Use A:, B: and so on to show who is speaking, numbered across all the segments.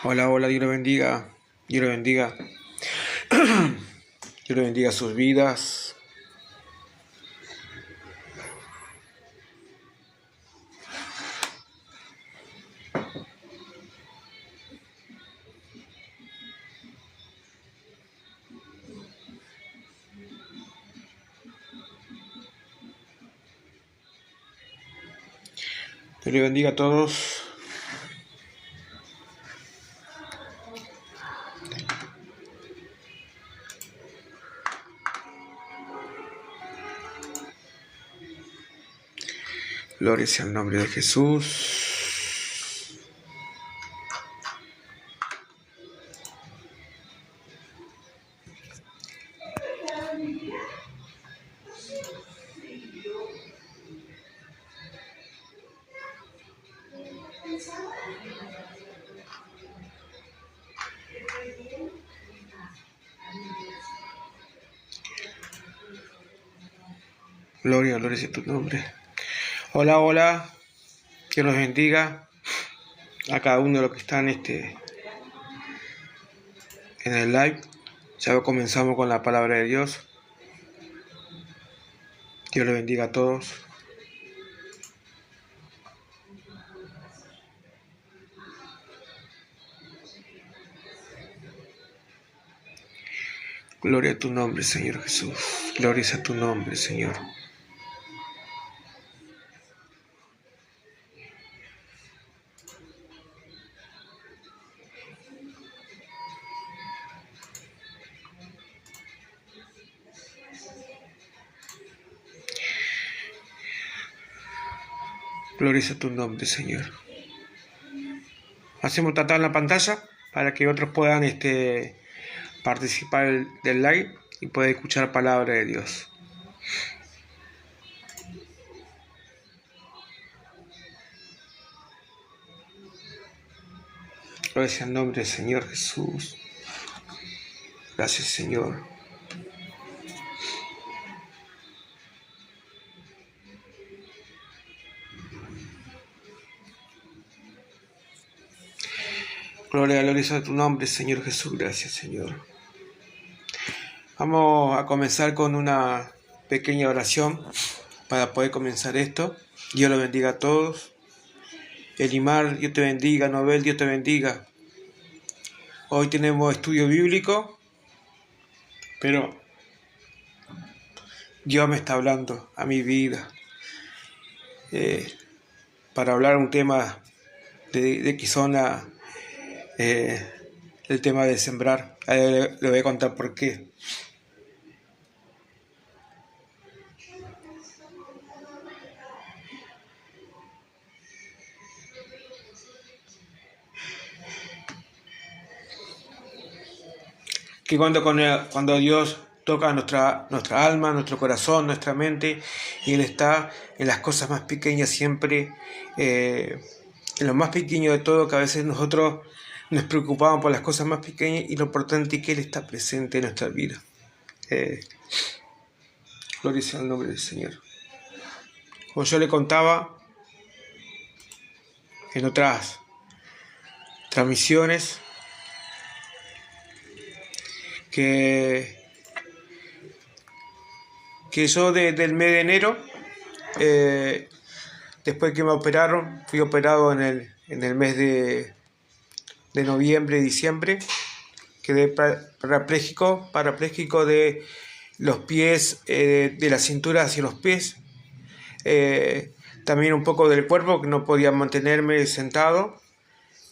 A: Hola, hola, Dios lo bendiga. Dios lo bendiga. Dios lo bendiga sus vidas. Dios le bendiga a todos. Gloria sea el nombre de Jesús. Gloria, gloria sea tu nombre. Hola, hola. Dios los bendiga a cada uno de los que están en el live. Ya comenzamos con la palabra de Dios. Dios les bendiga a todos. Gloria a tu nombre, Señor Jesús. Gloria a tu nombre, Señor. Gloria a tu nombre, Señor. Hacemos tratar la pantalla para que otros puedan participar del live y poder escuchar la palabra de Dios. Gloria sea el nombre del Señor Jesús. Gracias, Señor. Gloria a tu nombre, Señor Jesús. Gracias, Señor. Vamos a comenzar con una pequeña oración para poder comenzar esto. Dios los bendiga a todos. Elimar, Dios te bendiga. Nobel, Dios te bendiga. Hoy tenemos estudio bíblico, pero Dios me está hablando a mi vida para hablar un tema de que son el tema de sembrar. Le voy a contar por qué. Que cuando Dios toca nuestra alma, nuestro corazón, nuestra mente, y Él está en las cosas más pequeñas siempre, en lo más pequeño de todo, que a veces nosotros nos preocupamos por las cosas más pequeñas, y lo importante es que Él está presente en nuestra vida. Gloria sea el nombre del Señor. Como yo le contaba en otras transmisiones, que yo desde el mes de enero, después que me operaron, fui operado en el mes de noviembre, diciembre, quedé parapléjico de los pies, de la cintura hacia los pies, también un poco del cuerpo, que no podía mantenerme sentado.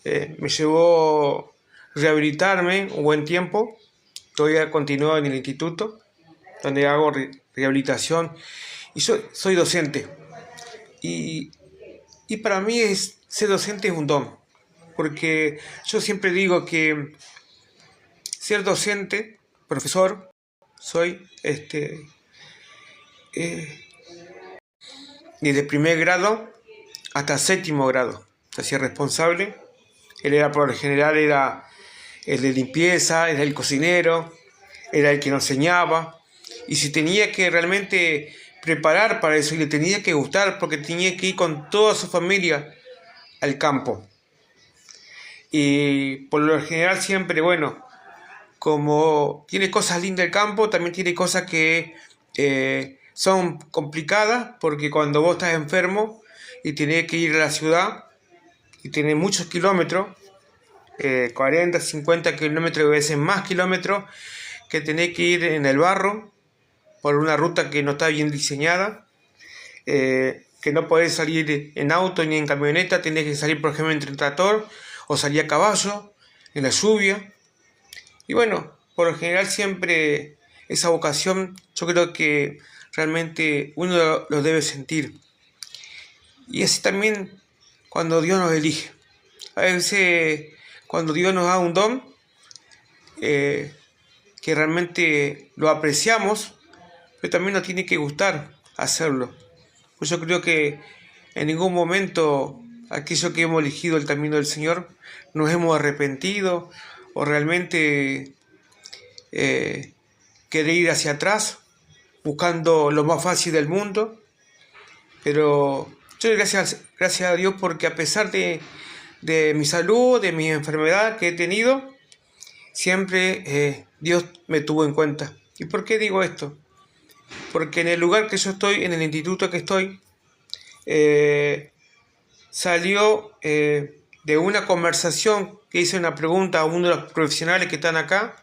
A: Me llevó rehabilitarme un buen tiempo. Todavía continúo en el instituto, donde hago rehabilitación, y soy docente. Y para mí ser docente es un don, porque yo siempre digo que ser docente, profesor, soy desde primer grado hasta séptimo grado. Hacía responsable. Él era, por lo general, era el de limpieza, era el cocinero, era el que nos enseñaba. Y si tenía que realmente preparar para eso, y le tenía que gustar, porque tenía que ir con toda su familia al campo. y por lo general siempre, bueno, como tiene cosas lindas el campo, también tiene cosas que son complicadas, porque cuando vos estás enfermo y tenés que ir a la ciudad y tenés muchos kilómetros, 40, 50 kilómetros, a veces más kilómetros, que tenés que ir en el barro por una ruta que no está bien diseñada, que no podés salir en auto ni en camioneta, tenés que salir por ejemplo en tractor o salir a caballo en la lluvia. Y bueno, por lo general siempre esa vocación yo creo que realmente uno lo debe sentir. Y así también cuando Dios nos elige. A veces cuando Dios nos da un don, que realmente lo apreciamos, pero también nos tiene que gustar hacerlo. Pues yo creo que en ningún momento aquellos que hemos elegido el camino del Señor nos hemos arrepentido o realmente querer ir hacia atrás buscando lo más fácil del mundo. Pero yo doy gracias a Dios porque a pesar de mi salud, de mi enfermedad que he tenido, siempre Dios me tuvo en cuenta. ¿Y por qué digo esto? Porque en el lugar que yo estoy, en el instituto que estoy, salió de una conversación que hice una pregunta a uno de los profesionales que están acá,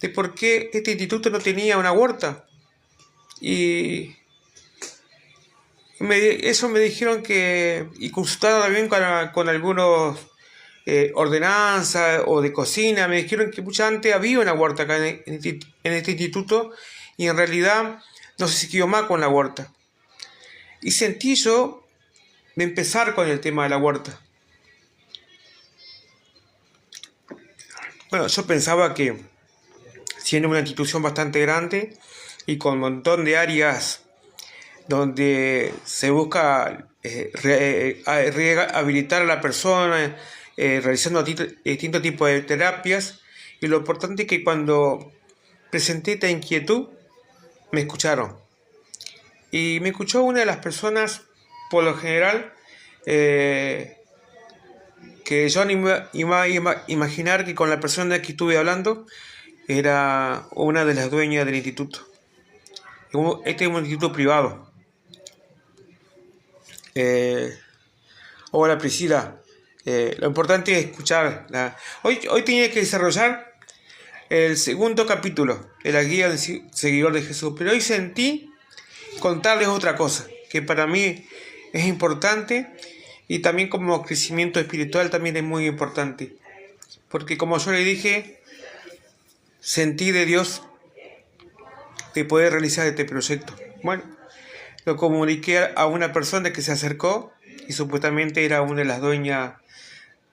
A: de por qué este instituto no tenía una huerta. Y eso me dijeron que, y consultaron también con algunos ordenanzas o de cocina, me dijeron que mucha antes había una huerta acá en este instituto y en realidad no se siguió más con la huerta. Y sentí yo de empezar con el tema de la huerta. Bueno, yo pensaba que siendo una institución bastante grande y con un montón de áreas donde se busca rehabilitar a la persona, realizando distintos tipos de terapias, y lo importante es que cuando presenté esta inquietud, me escucharon. Y me escuchó una de las personas, por lo general, que yo ni me iba a imaginar que con la persona que estuve hablando era una de las dueñas del instituto. Este es un instituto privado. Hola Priscila, lo importante es escuchar. Hoy tenía que desarrollar el segundo capítulo de la guía del seguidor de Jesús, pero hoy sentí contarles otra cosa que para mí es importante y también como crecimiento espiritual también es muy importante, porque como yo le dije, sentí de Dios de poder realizar este proyecto. Bueno, lo comuniqué a una persona que se acercó y supuestamente era una de las dueñas,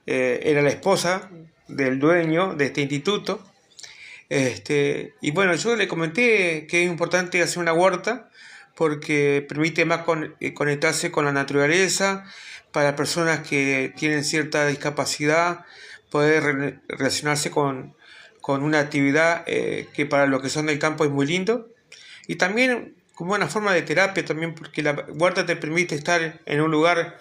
A: era la esposa del dueño de este instituto. Y bueno, yo le comenté que es importante hacer una huerta porque permite más conectarse con la naturaleza para personas que tienen cierta discapacidad, poder relacionarse con una actividad que para los que son del campo es muy lindo, y también como una forma de terapia también, porque la huerta te permite estar en un lugar,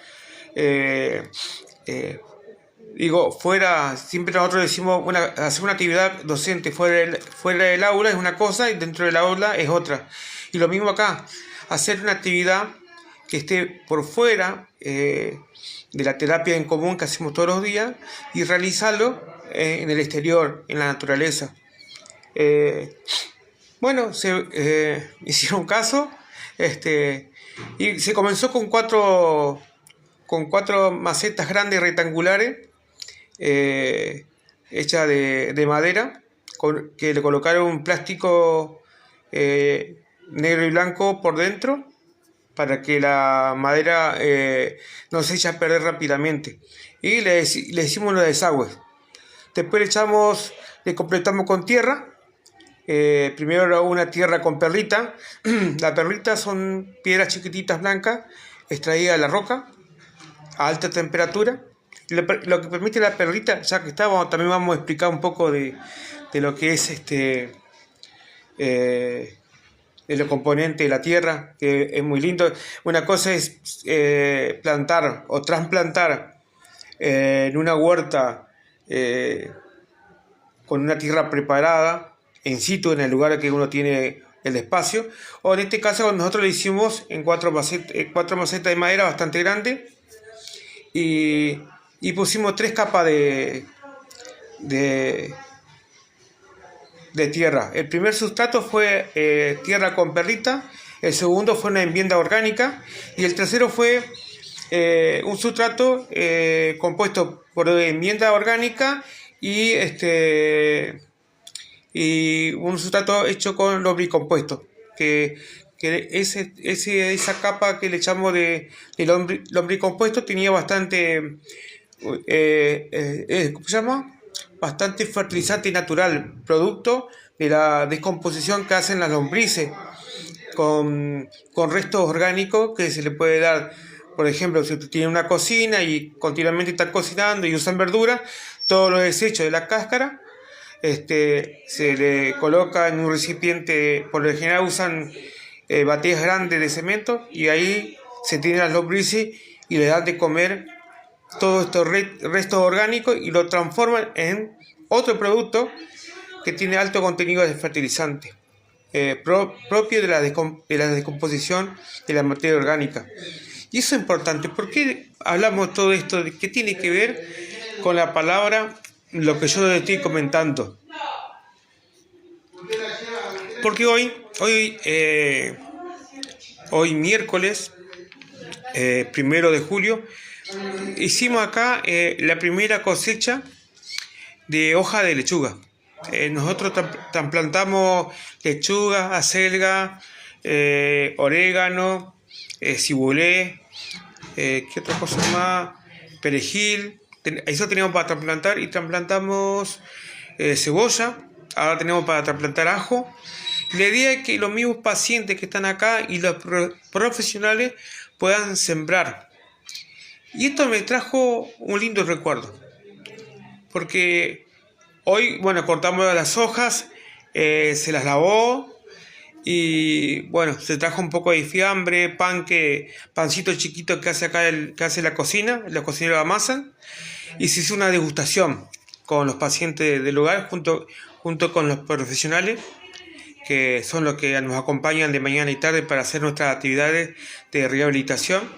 A: fuera, siempre nosotros decimos, hacer una actividad docente fuera del aula es una cosa y dentro del aula es otra. Y lo mismo acá, hacer una actividad que esté por fuera de la terapia en común que hacemos todos los días y realizarlo en el exterior, en la naturaleza. Bueno, se hicieron caso, y se comenzó con cuatro macetas grandes rectangulares, hechas de madera, que le colocaron un plástico negro y blanco por dentro para que la madera no se eche a perder rápidamente. Y le hicimos los desagües. Después le completamos con tierra. Primero una tierra con perlita. La perlita son piedras chiquititas blancas extraídas de la roca a alta temperatura. Lo que permite la perlita, ya que está, también vamos a explicar un poco de lo que es de los componentes de la tierra, que es muy lindo. Una cosa es plantar o trasplantar en una huerta con una tierra preparada, en situ, en el lugar que uno tiene el espacio, o en este caso nosotros lo hicimos en cuatro macetas de madera bastante grandes y pusimos 3 capas de tierra. El primer sustrato fue tierra con perlita, el segundo fue una enmienda orgánica y el tercero fue un sustrato compuesto por enmienda orgánica y un sustrato hecho con lombricompuesto, que esa capa que le echamos de lombricompuesto tenía bastante ¿cómo se llama? Bastante fertilizante natural, producto de la descomposición que hacen las lombrices con restos orgánicos que se le puede dar. Por ejemplo, si usted tiene una cocina y continuamente está cocinando y usan verduras, todos los desechos de la cáscara se le coloca en un recipiente. Por lo general usan bateas grandes de cemento y ahí se tienen las lombrices y le dan de comer todos estos restos orgánicos y lo transforman en otro producto que tiene alto contenido de fertilizante propio de la descomposición de la materia orgánica. Y eso es importante. ¿Por qué hablamos de todo esto? ¿Qué tiene que ver con la palabra, lo que yo les estoy comentando? Porque hoy miércoles 1 de julio hicimos acá la primera cosecha de hoja de lechuga. Nosotros plantamos lechuga, acelga, orégano, cibolé, ¿qué otra cosa más? Perejil. Eso teníamos para trasplantar y trasplantamos cebolla. Ahora tenemos para trasplantar ajo. La idea es que los mismos pacientes que están acá y los profesionales puedan sembrar. Y esto me trajo un lindo recuerdo. Porque hoy, bueno, cortamos las hojas, se las lavó y bueno, se trajo un poco de fiambre, pancito chiquito que hace acá que hace la cocina, los cocineros amasan, y se hizo una degustación con los pacientes del lugar junto con los profesionales que son los que nos acompañan de mañana y tarde para hacer nuestras actividades de rehabilitación.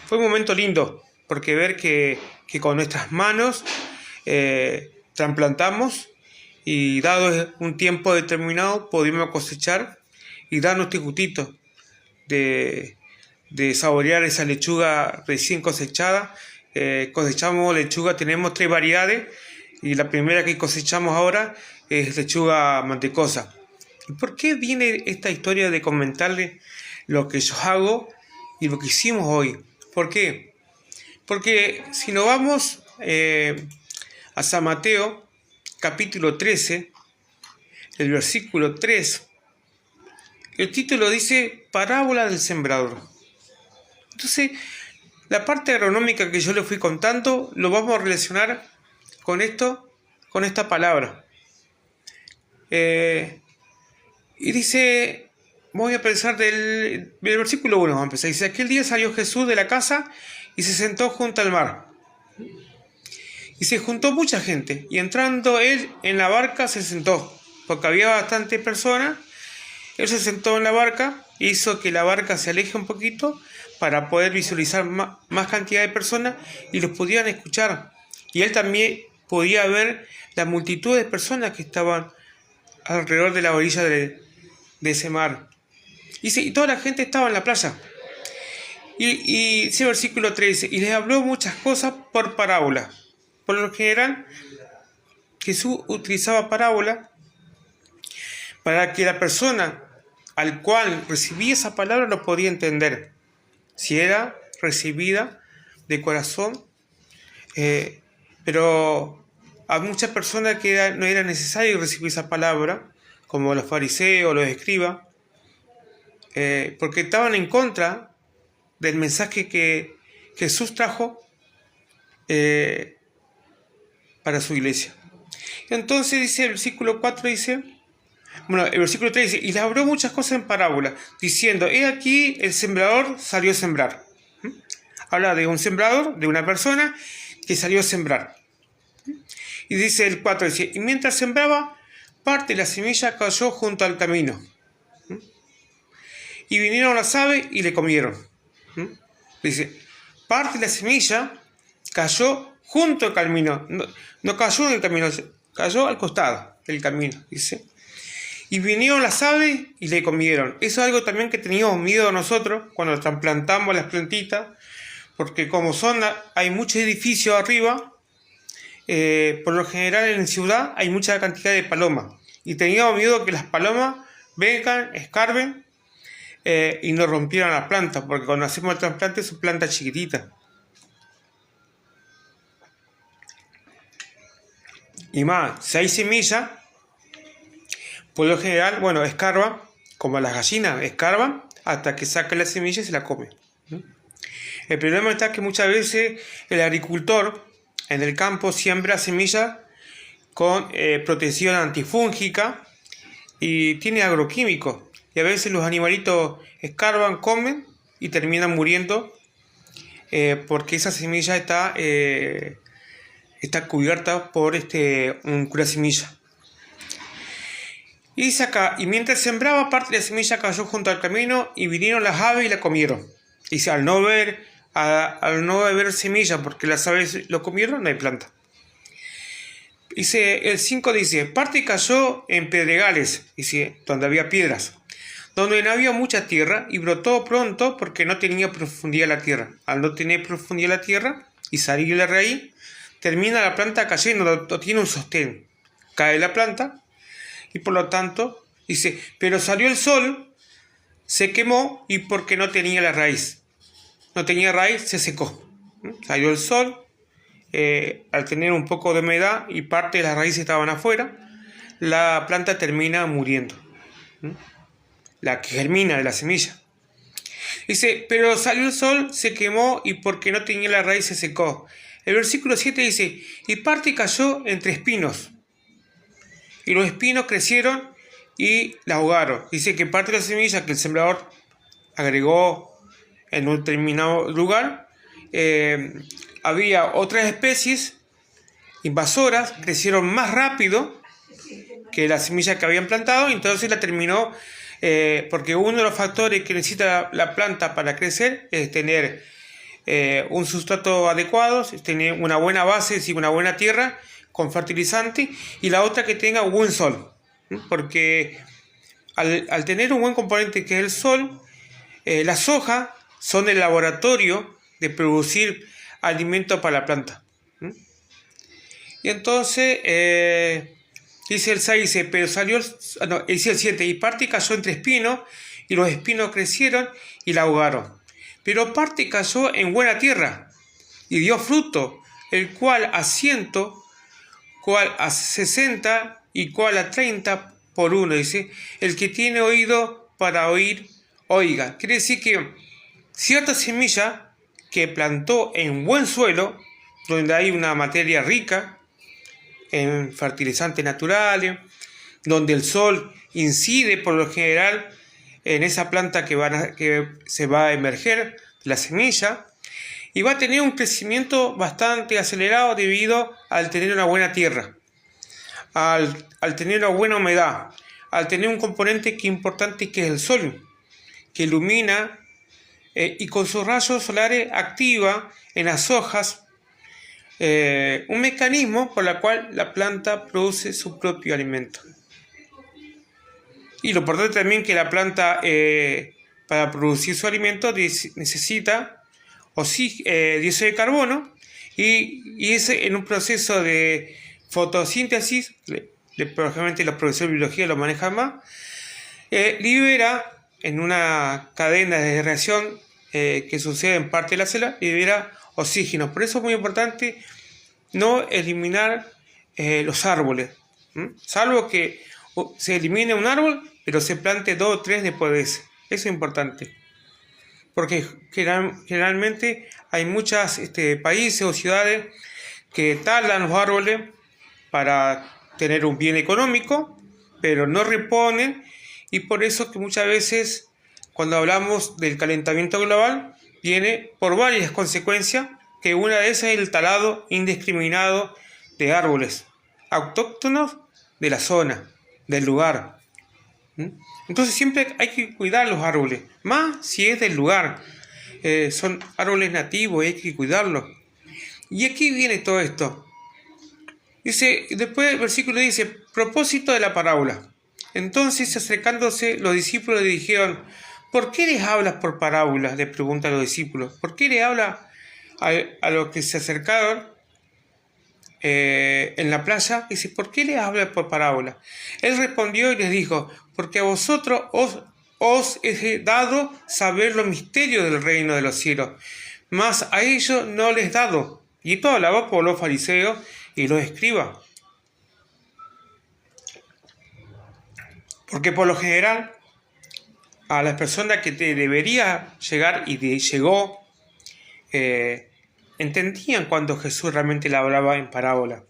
A: Fue un momento lindo porque ver que con nuestras manos trasplantamos y dado un tiempo determinado pudimos cosechar y darnos este gustito de saborear esa lechuga recién cosechada. Cosechamos lechuga, tenemos 3 variedades y la primera que cosechamos ahora es lechuga mantecosa. ¿Y por qué viene esta historia de comentarles lo que yo hago y lo que hicimos hoy? ¿Por qué? Porque si nos vamos a San Mateo, capítulo 13, el versículo 3, el título dice Parábola del Sembrador. Entonces, la parte agronómica que yo les fui contando, lo vamos a relacionar con esta palabra. Y dice, voy a pensar del versículo 1, vamos a empezar. Dice, aquel día salió Jesús de la casa y se sentó junto al mar. Y se juntó mucha gente, y entrando él en la barca se sentó, porque había bastantes personas. Él se sentó en la barca, hizo que la barca se aleje un poquito para poder visualizar más cantidad de personas y los pudieran escuchar. Y él también podía ver la multitud de personas que estaban alrededor de la orilla de ese mar. Y toda la gente estaba en la playa. Y ese versículo 13, y les habló muchas cosas por parábola. Por lo general, Jesús utilizaba parábola para que la persona al cual recibía esa palabra lo podía entender. Si era recibida de corazón, pero a muchas personas que no era necesario recibir esa palabra, como los fariseos, los escribas, porque estaban en contra del mensaje que Jesús trajo para su iglesia. Entonces dice el versículo 4, el versículo 3 dice, y le habló muchas cosas en parábola, diciendo, he aquí el sembrador salió a sembrar. Habla de un sembrador, de una persona que salió a sembrar. Y dice el 4, dice, y mientras sembraba, parte de la semilla cayó junto al camino. Y vinieron las aves y le comieron. Dice, parte de la semilla cayó junto al camino. No cayó en el camino, cayó al costado del camino, dice. Y vinieron las aves y le comieron. Eso es algo también que teníamos miedo nosotros cuando trasplantamos las plantitas, porque como hay muchos edificios arriba, por lo general en la ciudad hay mucha cantidad de palomas. Y teníamos miedo que las palomas vengan, escarben y nos rompieran las plantas, porque cuando hacemos el trasplante son plantas chiquititas. Y más, si hay semilla, por lo general, bueno, escarban, como las gallinas, escarban hasta que sacan la semilla y se la comen. El problema está que muchas veces el agricultor en el campo siembra semillas con protección antifúngica y tiene agroquímicos. Y a veces los animalitos escarban, comen y terminan muriendo porque esa semilla está cubierta por un curasemilla. Y dice acá, y mientras sembraba, parte de la semilla cayó junto al camino y vinieron las aves y la comieron. Dice, al no haber semilla porque las aves lo comieron, no hay planta. Dice, el 5 dice, parte cayó en pedregales, dice, donde había piedras, donde no había mucha tierra, y brotó pronto porque no tenía profundidad la tierra. Al no tener profundidad la tierra y salir la raíz, termina la planta cayendo, no tiene un sostén. Cae la planta y por lo tanto, dice, pero salió el sol, se quemó y porque no tenía la raíz. No tenía raíz, se secó. Salió el sol, al tener un poco de humedad y parte de las raíces estaban afuera, la planta termina muriendo. La que germina de la semilla. Dice, pero salió el sol, se quemó y porque no tenía la raíz se secó. El versículo 7 dice, y parte cayó entre espinos. Y los espinos crecieron y la ahogaron. Dice que parte de la semilla que el sembrador agregó en un determinado lugar, había otras especies invasoras, crecieron más rápido que la semilla que habían plantado, y entonces la terminó, porque uno de los factores que necesita la planta para crecer es tener un sustrato adecuado, es tener una buena base, es decir, una buena tierra con fertilizante, y la otra que tenga un buen sol, porque al tener un buen componente que es el sol, las hojas son el laboratorio de producir alimento para la planta. Y entonces dice el 6, dice, pero salió, dice el 7, y parte cayó entre espinos, y los espinos crecieron y la ahogaron. Pero parte cayó en buena tierra, y dio fruto, el cual a 100, cual a 60, y cual a 30 por uno. Dice, el que tiene oído para oír, oiga. Quiere decir que cierta semilla que plantó en buen suelo, donde hay una materia rica en fertilizantes naturales, donde el sol incide por lo general en esa planta que se va a emerger, la semilla, y va a tener un crecimiento bastante acelerado debido al tener una buena tierra, al tener una buena humedad, al tener un componente que es importante, que es el sol, que ilumina y con sus rayos solares activa en las hojas un mecanismo por el cual la planta produce su propio alimento. Y lo importante también que la planta para producir su alimento necesita dióxido de carbono, y ese en un proceso de fotosíntesis, probablemente los profesores de biología lo manejan más, libera en una cadena de reacción que sucede en parte de la célula, libera oxígeno. Por eso es muy importante no eliminar los árboles, salvo que se elimine un árbol, pero se plante 2 o 3 después de ese. Eso es importante, porque generalmente hay muchos países o ciudades que talan los árboles para tener un bien económico, pero no reponen, y por eso que muchas veces cuando hablamos del calentamiento global viene por varias consecuencias, que una de esas es el talado indiscriminado de árboles autóctonos de la zona, del lugar. Entonces siempre hay que cuidar los árboles, más si es del lugar. Son árboles nativos y hay que cuidarlos. Y aquí viene todo esto. Dice, después el versículo dice, propósito de la parábola. Entonces, acercándose, los discípulos le dijeron, ¿por qué les hablas por parábolas? Le preguntan los discípulos. ¿Por qué le habla a los que se acercaron en la playa? Dice, ¿por qué les habla por parábolas? Él respondió y les dijo, porque a vosotros os he dado saber los misterios del reino de los cielos, mas a ellos no les he dado. Y esto hablaba por los fariseos y los escribas. Porque por lo general, a las personas que te debería llegar y llegó, entendían cuando Jesús realmente le hablaba en parábola.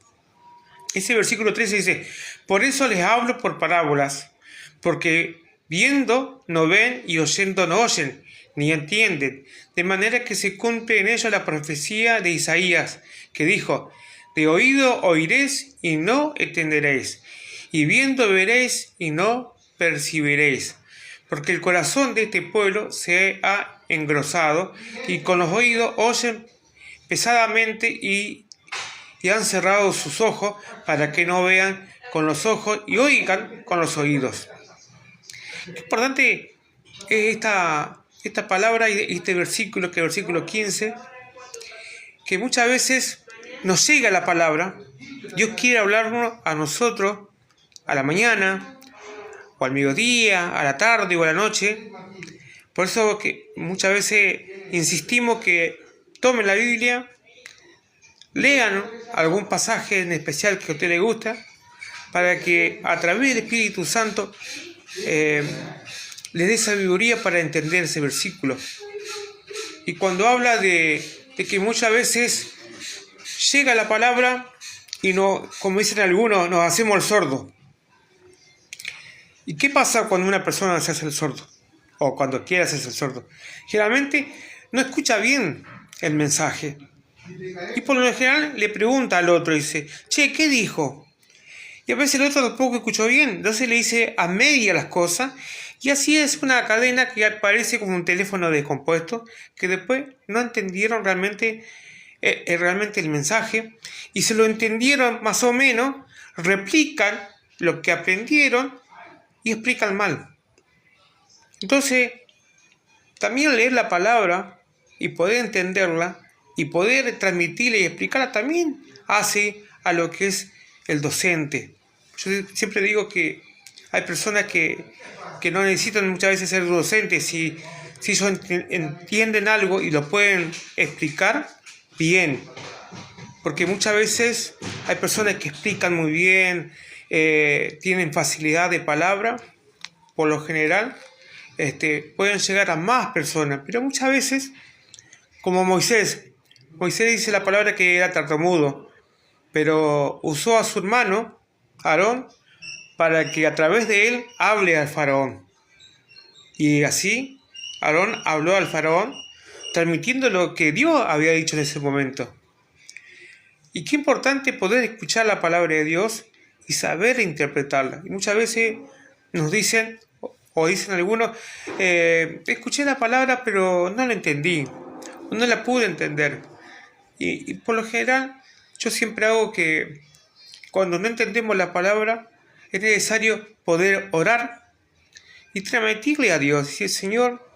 A: Ese versículo 13 dice, por eso les hablo por parábolas, porque viendo no ven y oyendo no oyen, ni entienden, de manera que se cumple en ellos la profecía de Isaías, que dijo, de oído oiréis y no entenderéis, y viendo veréis y no percibiréis, porque el corazón de este pueblo se ha engrosado, y con los oídos oyen pesadamente y han cerrado sus ojos para que no vean con los ojos y oigan con los oídos. Qué importante es esta palabra y este versículo, que es el versículo 15, que muchas veces nos llega la palabra. Dios quiere hablarnos a nosotros a la mañana, o al mediodía, a la tarde o a la noche. Por eso que muchas veces insistimos que tomen la Biblia, lean algún pasaje en especial que a usted le gusta, para que a través del Espíritu Santo les dé sabiduría para entender ese versículo. Y cuando habla de que muchas veces llega la palabra y no, como dicen algunos, nos hacemos el sordo. ¿Y qué pasa cuando una persona se hace el sordo? O cuando quiere hacerse el sordo. Generalmente no escucha bien el mensaje. Y por lo general le pregunta al otro, dice, che, ¿qué dijo? Y a veces el otro tampoco escuchó bien, entonces le dice a media las cosas, y así es una cadena que aparece como un teléfono descompuesto, que después no entendieron realmente el mensaje, y se lo entendieron más o menos, replican lo que aprendieron y explican mal. Entonces, también leer la palabra y poder entenderla, y poder transmitirla y explicarla también hace a lo que es el docente. Yo siempre digo que hay personas que no necesitan muchas veces ser docentes. Si ellos entienden algo y lo pueden explicar, bien. Porque muchas veces hay personas que explican muy bien, tienen facilidad de palabra, por lo general, pueden llegar a más personas. Pero muchas veces, como Moisés dice la palabra que era tartamudo, pero usó a su hermano, Aarón, para que a través de él hable al faraón. Y así, Aarón habló al faraón, transmitiendo lo que Dios había dicho en ese momento. Y qué importante poder escuchar la palabra de Dios y saber interpretarla. Y muchas veces nos dicen, o dicen algunos, escuché la palabra pero no la entendí, o no la pude entender. Y por lo general, yo siempre hago que cuando no entendemos la palabra, es necesario poder orar y transmitirle a Dios. Decir, Señor,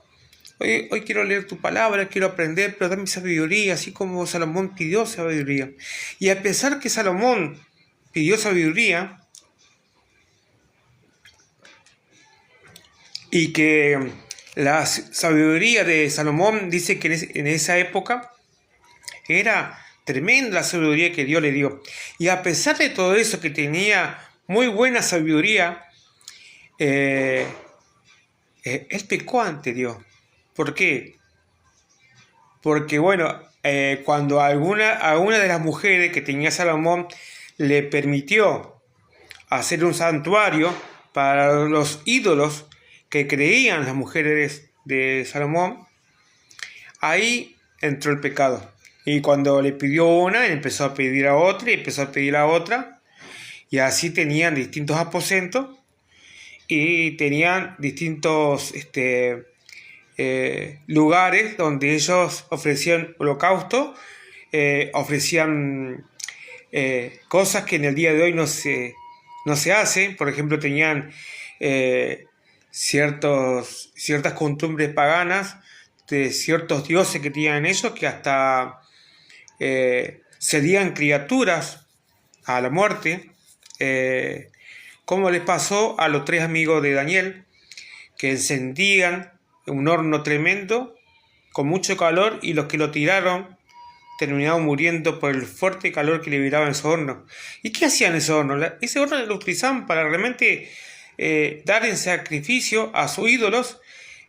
A: hoy quiero leer tu palabra, quiero aprender, pero dame sabiduría, así como Salomón pidió sabiduría. Y a pesar que Salomón pidió sabiduría, y que la sabiduría de Salomón dice que en esa época era tremenda la sabiduría que Dios le dio. Y a pesar de todo eso, que tenía muy buena sabiduría, él pecó ante Dios. ¿Por qué? Porque cuando a una de las mujeres que tenía Salomón le permitió hacer un santuario para los ídolos que creían las mujeres de Salomón, ahí entró el pecado. Y cuando le pidió una, él empezó a pedir a otra y empezó a pedir a otra. Y así tenían distintos aposentos y tenían distintos lugares donde ellos ofrecían holocausto, ofrecían cosas que en el día de hoy no se hacen. Por ejemplo, tenían ciertas costumbres paganas de ciertos dioses que tenían ellos, que hasta cedían criaturas a la muerte, como les pasó a los 3 amigos de Daniel, que encendían un horno tremendo con mucho calor, y los que lo tiraron terminaron muriendo por el fuerte calor que liberaban esos hornos. ¿Y qué hacían esos hornos? Ese horno lo utilizaban para realmente dar en sacrificio a sus ídolos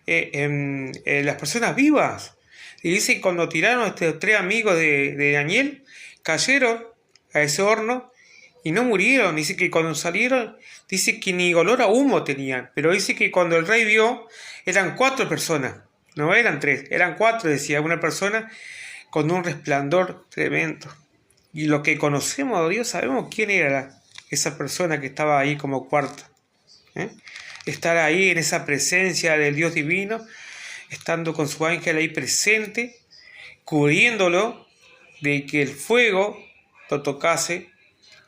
A: las personas vivas. Y dice que cuando tiraron a estos 3 amigos de Daniel, cayeron a ese horno y no murieron. Dice que cuando salieron, dice que ni olor a humo tenían. Pero dice que cuando el rey vio, eran 4 personas. No eran 3, eran 4, decía una persona, con un resplandor tremendo. Y lo que conocemos a Dios, sabemos quién era esa persona que estaba ahí como cuarta. Estar ahí en esa presencia del Dios divino, estando con su ángel ahí presente, cubriéndolo de que el fuego lo tocase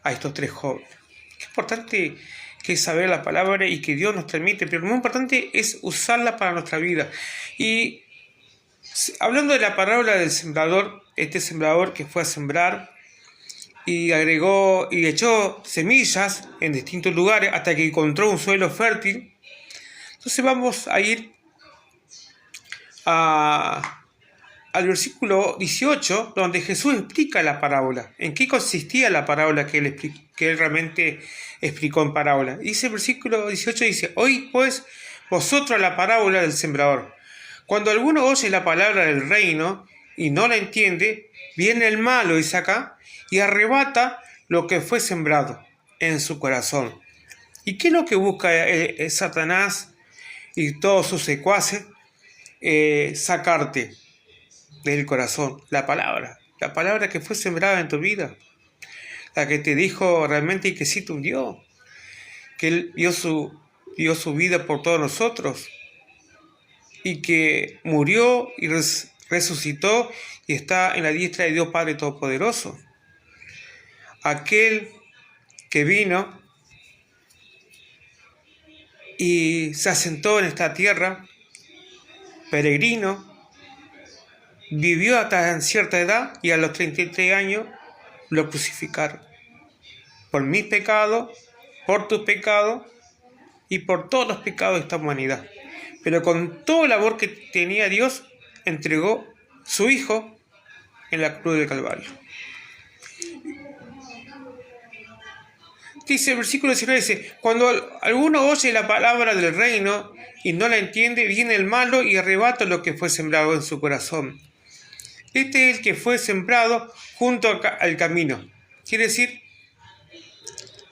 A: a estos 3 jóvenes. Es importante que saber la palabra y que Dios nos transmite, pero lo más importante es usarla para nuestra vida. Y hablando de la parábola del sembrador, este sembrador que fue a sembrar y agregó y echó semillas en distintos lugares hasta que encontró un suelo fértil. Entonces vamos a ir al versículo 18, donde Jesús explica la parábola. ¿En qué consistía la parábola que él realmente explicó en parábola? Dice el versículo 18, dice: «Oíd pues vosotros la parábola del sembrador. Cuando alguno oye la palabra del reino y no la entiende, viene el malo», dice acá, «y arrebata lo que fue sembrado en su corazón». ¿Y qué es lo que busca Satanás y todos sus secuaces? Sacarte del corazón la palabra que fue sembrada en tu vida, la que te dijo realmente que sí te hundió, que Él dio su vida por todos nosotros, y que murió y resucitó y está en la diestra de Dios Padre Todopoderoso. Aquel que vino y se asentó en esta tierra, peregrino, vivió hasta cierta edad y a los 33 años lo crucificaron. Por mis pecados, por tus pecados y por todos los pecados de esta humanidad. Pero con todo el amor que tenía Dios, entregó su Hijo en la cruz del Calvario. Dice el versículo 19, dice: «Cuando alguno oye la palabra del reino y no la entiende, viene el malo y arrebata lo que fue sembrado en su corazón». Este es el que fue sembrado junto al camino. Quiere decir,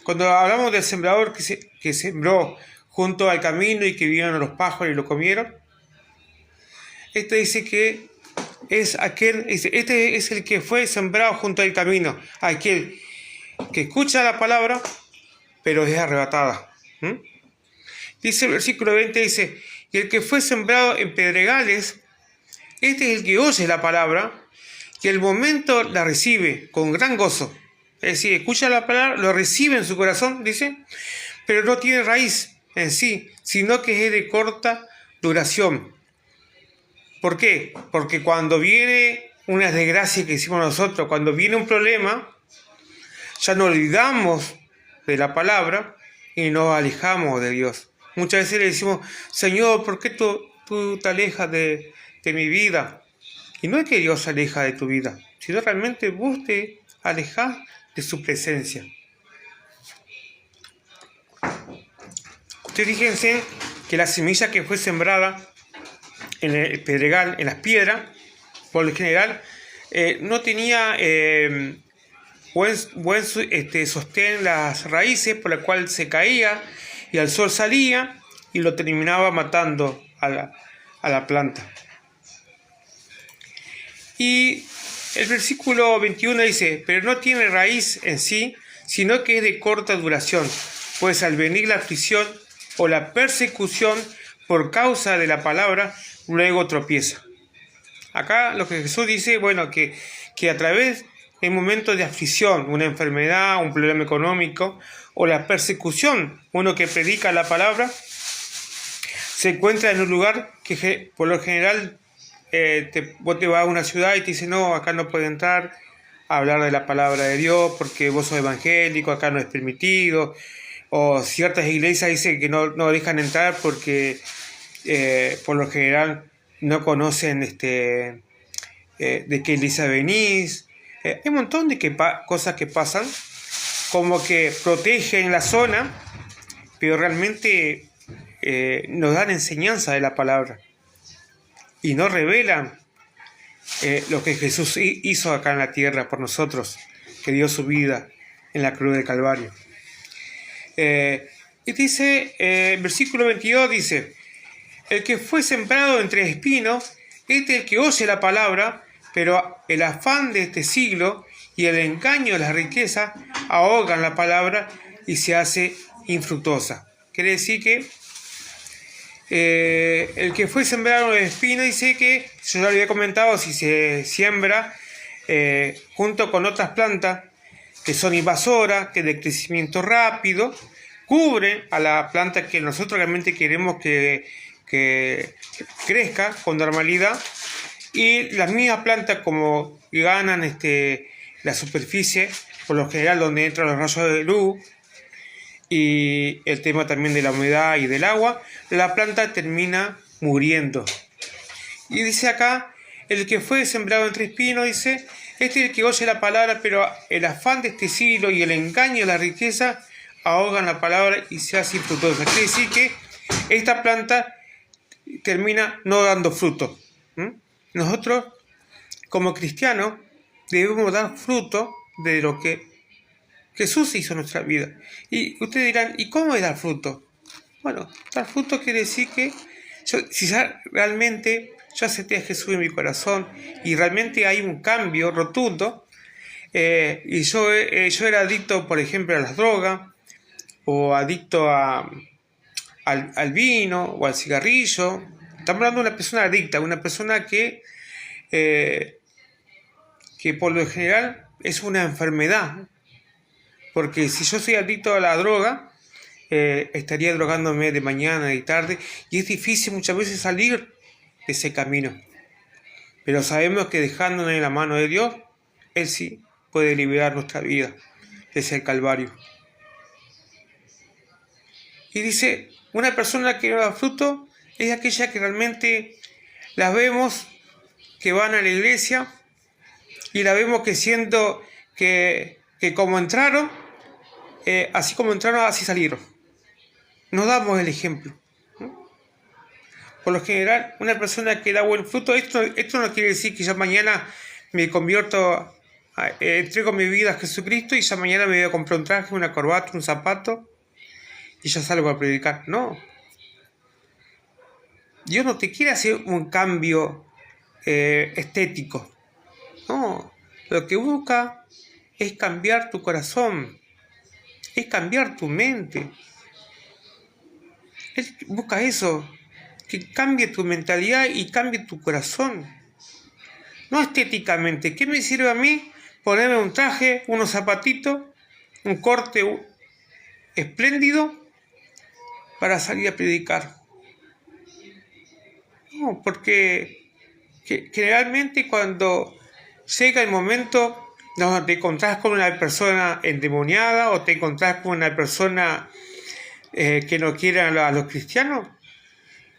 A: cuando hablamos del sembrador que sembró junto al camino y que vinieron los pájaros y lo comieron, este dice que es aquel, este es el que fue sembrado junto al camino, aquel que escucha la palabra, pero es arrebatada. Dice el versículo 20, dice: «Y el que fue sembrado en pedregales, este es el que oye la palabra y al momento la recibe con gran gozo». Es decir, escucha la palabra, lo recibe en su corazón, dice, pero no tiene raíz en sí, sino que es de corta duración. ¿Por qué? Porque cuando viene una desgracia que hicimos nosotros, cuando viene un problema, ya nos olvidamos de la palabra y nos alejamos de Dios. Muchas veces le decimos: «Señor, ¿por qué tú te alejas de mi vida?». Y no es que Dios se aleja de tu vida, sino realmente vos te alejás de su presencia. Ustedes fíjense que la semilla que fue sembrada en el pedregal, en las piedras, por lo general, no tenía buen sostén las raíces, por la cual se caía y el sol salía y lo terminaba matando a la planta. Y El versículo 21 dice, pero no tiene raíz en sí, sino que es de corta duración, pues al venir la aflicción o la persecución por causa de la palabra, luego tropieza. Acá lo que Jesús dice, bueno, que a través de momentos de aflicción, una enfermedad, un problema económico, o la persecución, uno que predica la palabra, se encuentra en un lugar que por lo general vos te vas a una ciudad y te dicen, no, acá no puedes entrar a hablar de la palabra de Dios porque vos sos evangélico, acá no es permitido, o ciertas iglesias dicen que no dejan entrar porque por lo general no conocen de qué iglesia venís. Hay un montón de cosas que pasan, como que protegen la zona, pero realmente nos dan enseñanza de la palabra y no revelan lo que Jesús hizo acá en la tierra por nosotros, que dio su vida en la cruz del Calvario. Y dice, versículo 22 dice, el que fue sembrado entre espinos, este es el que oye la palabra, pero el afán de este siglo y el engaño de la riqueza ahogan la palabra y se hace infructuosa. Quiere decir que el que fue sembrado en espinos, dice que, yo ya lo había comentado, si se siembra junto con otras plantas que son invasoras, que de crecimiento rápido, cubren a la planta que nosotros realmente queremos que crezca con normalidad, y las mismas plantas como ganan la superficie, por lo general donde entran los rayos de luz, y el tema también de la humedad y del agua, la planta termina muriendo. Y dice acá, el que fue sembrado entre espinos, dice, este es el que oye la palabra, pero el afán de este siglo y el engaño de la riqueza ahogan la palabra y se hace infructuosa. Quiere decir que esta planta termina no dando fruto. Nosotros, como cristianos, debemos dar fruto de lo que Jesús hizo en nuestra vida. Y ustedes dirán, ¿y cómo es dar fruto? Bueno, dar fruto quiere decir que si realmente yo acepté a Jesús en mi corazón y realmente hay un cambio rotundo, y yo era adicto, por ejemplo, a las drogas, o adicto al vino o al cigarrillo. Estamos hablando de una persona adicta, una persona que por lo general es una enfermedad. Porque si yo soy adicto a la droga, estaría drogándome de mañana y tarde, y es difícil muchas veces salir de ese camino. Pero sabemos que dejándonos en la mano de Dios, Él sí puede liberar nuestra vida desde el Calvario. Y dice, una persona que no da fruto es aquella que realmente las vemos que van a la iglesia y la vemos que siendo que como entraron, así como entraron, así salieron. Nos damos el ejemplo. Por lo general, una persona que da buen fruto, esto no quiere decir que ya mañana me convierto, entrego mi vida a Jesucristo y ya mañana me voy a comprar un traje, una corbata, un zapato y ya salgo a predicar. No. Dios no te quiere hacer un cambio estético. No. Lo que busca es cambiar tu corazón, es cambiar tu mente. Él busca eso, que cambie tu mentalidad y cambie tu corazón. No estéticamente. ¿Qué me sirve a mí ponerme un traje, unos zapatitos, un corte espléndido para salir a predicar? No, porque generalmente cuando llega el momento donde te encontrás con una persona endemoniada o te encontrás con una persona que no quiere a los cristianos,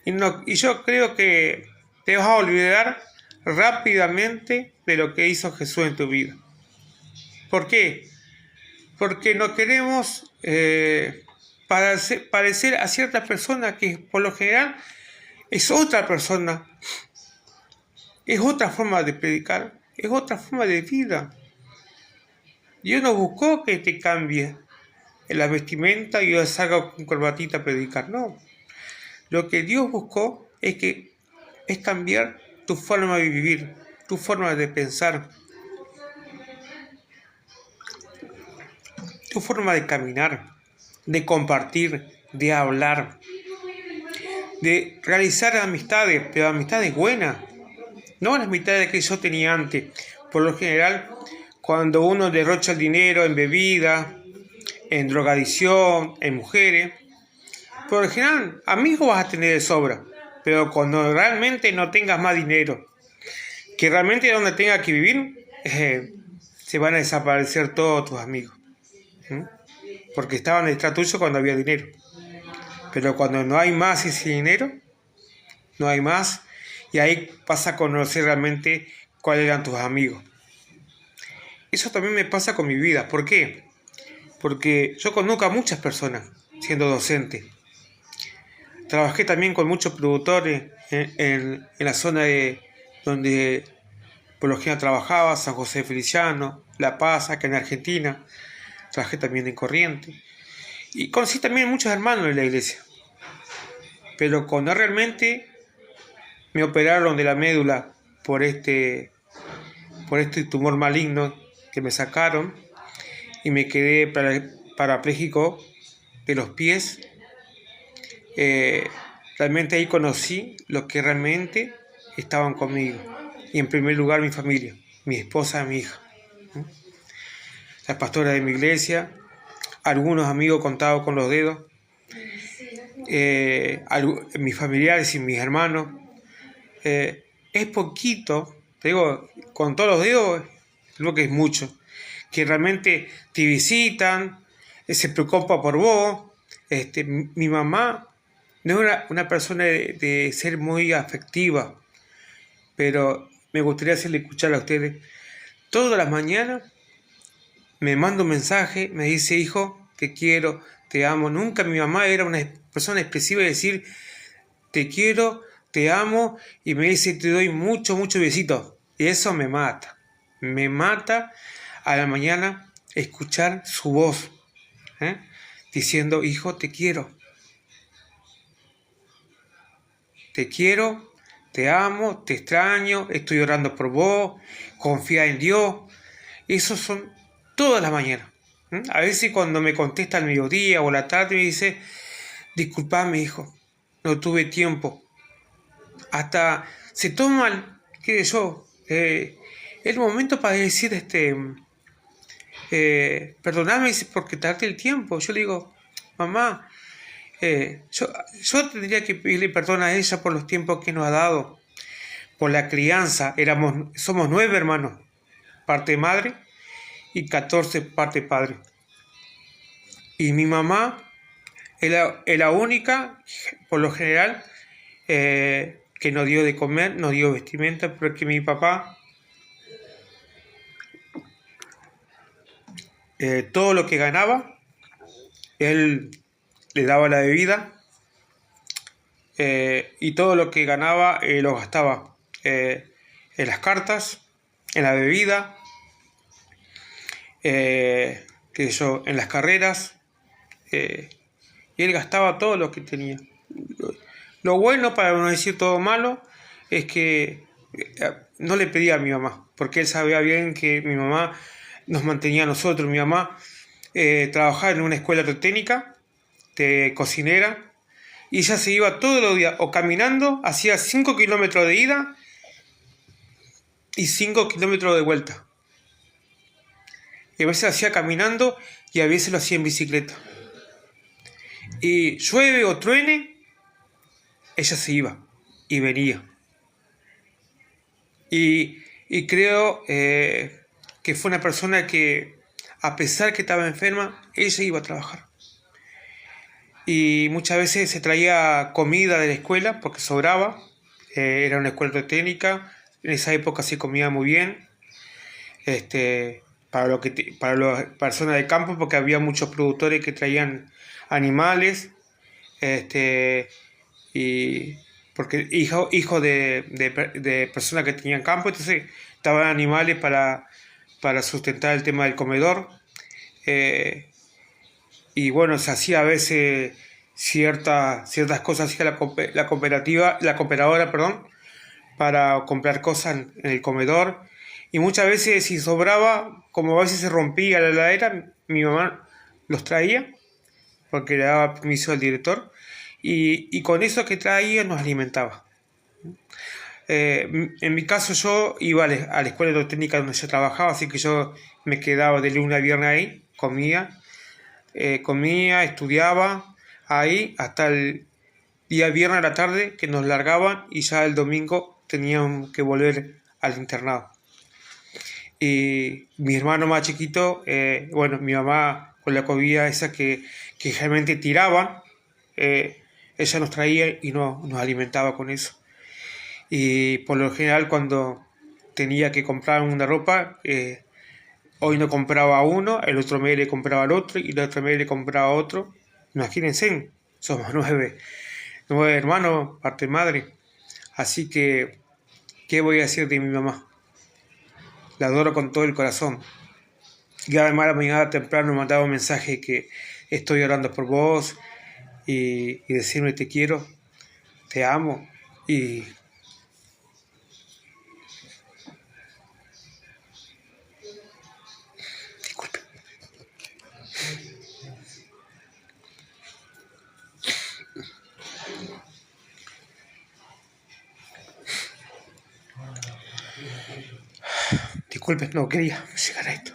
A: y yo creo que te vas a olvidar rápidamente de lo que hizo Jesús en tu vida. ¿Por qué? Porque no queremos parecer a cierta persona que por lo general es otra persona, es otra forma de predicar, es otra forma de vida. Dios no buscó que te cambie en la vestimenta y yo salga con corbatita a predicar, no. Lo que Dios buscó es cambiar tu forma de vivir, tu forma de pensar, tu forma de caminar, de compartir, de hablar, de realizar amistades, pero amistades buenas, no las amistades que yo tenía antes. Por lo general, cuando uno derrocha el dinero en bebida, en drogadicción, en mujeres, por lo general, amigos vas a tener de sobra, pero cuando realmente no tengas más dinero, que realmente donde tengas que vivir, se van a desaparecer todos tus amigos. Porque estaban detrás tuyo cuando había dinero. Pero cuando no hay más ese dinero, no hay más, y ahí vas a conocer realmente cuáles eran tus amigos. Eso también me pasa con mi vida. ¿Por qué? Porque yo conozco a muchas personas siendo docente. Trabajé también con muchos productores en la zona donde por lo general trabajaba, San José de Feliciano, La Paz, acá en Argentina. Trabajé también en Corrientes. Y conocí también muchos hermanos en la iglesia. Pero cuando realmente me operaron de la médula por este tumor maligno que me sacaron y me quedé parapléjico de los pies, realmente ahí conocí los que realmente estaban conmigo. Y en primer lugar mi familia, mi esposa y mi hija. La pastora de mi iglesia, algunos amigos contados con los dedos, mis familiares y mis hermanos. Es poquito, te digo, con todos los dedos, creo que es mucho, que realmente te visitan, se preocupa por vos. Mi mamá no era una persona de ser muy afectiva, pero me gustaría hacerle escuchar a ustedes. Todas las mañanas me manda un mensaje, me dice: hijo, te quiero, te amo. Nunca mi mamá era una persona expresiva de decir te quiero, te amo, y me dice te doy muchos besitos. Y eso me mata. Me mata a la mañana escuchar su voz, diciendo: hijo, te quiero. Te quiero, te amo, te extraño, estoy orando por vos, confía en Dios. Eso son todas las mañanas. A veces cuando me contesta al mediodía o a la tarde me dice: disculpame, hijo, no tuve tiempo. Hasta se toma, qué sé yo, el momento para decir, perdoname porque tardé el tiempo. Yo le digo: mamá, yo tendría que pedirle perdón a ella por los tiempos que nos ha dado, por la crianza. Somos 9 hermanos, parte de madre, y 14 parte de padre. Y mi mamá es la única, por lo general, que nos dio de comer, nos dio vestimenta, porque mi papá, todo lo que ganaba, él le daba la bebida, y todo lo que ganaba lo gastaba en las cartas, en la bebida, qué sé yo, en las carreras, y él gastaba todo lo que tenía. Lo bueno, para no decir todo malo, es que no le pedía a mi mamá, porque él sabía bien que mi mamá nos mantenía a nosotros. Mi mamá trabajaba en una escuela técnica de cocinera, y ella se iba todos los días o caminando, hacía 5 kilómetros de ida y 5 kilómetros de vuelta. Y a veces hacía caminando y a veces lo hacía en bicicleta. Y llueve o truene, ella se iba y venía. Y creo que fue una persona que, a pesar que estaba enferma, ella iba a trabajar. Y muchas veces se traía comida de la escuela porque sobraba. Era una escuela técnica. En esa época se comía muy bien. Para las personas de campo, porque había muchos productores que traían animales. Y porque hijos de personas que tenían campo, entonces estaban animales para sustentar el tema del comedor. Y bueno, se hacía a veces ciertas cosas, hacía la cooperadora, para comprar cosas en el comedor. Y muchas veces, si sobraba, como a veces se rompía la heladera, mi mamá los traía, porque le daba permiso al director, y con eso que traía nos alimentaba. En mi caso yo iba a la escuela técnica donde yo trabajaba, así que yo me quedaba de lunes a viernes ahí, comía, estudiaba ahí hasta el día viernes a la tarde que nos largaban y ya el domingo teníamos que volver al internado. Y mi hermano más chiquito, bueno, mi mamá con la comida esa que realmente tiraban, ella nos traía y nos alimentaba con eso. Y por lo general cuando tenía que comprar una ropa, hoy no compraba uno, el otro mes le compraba al otro y el otro mes le compraba a otro. Imagínense, somos nueve hermanos, parte madre. Así que, ¿qué voy a decir de mi mamá? La adoro con todo el corazón. Y además a la mañana temprano me mandaba un mensaje que estoy orando por vos y decirme te quiero, te amo y disculpe. Disculpe, no quería llegar a esto.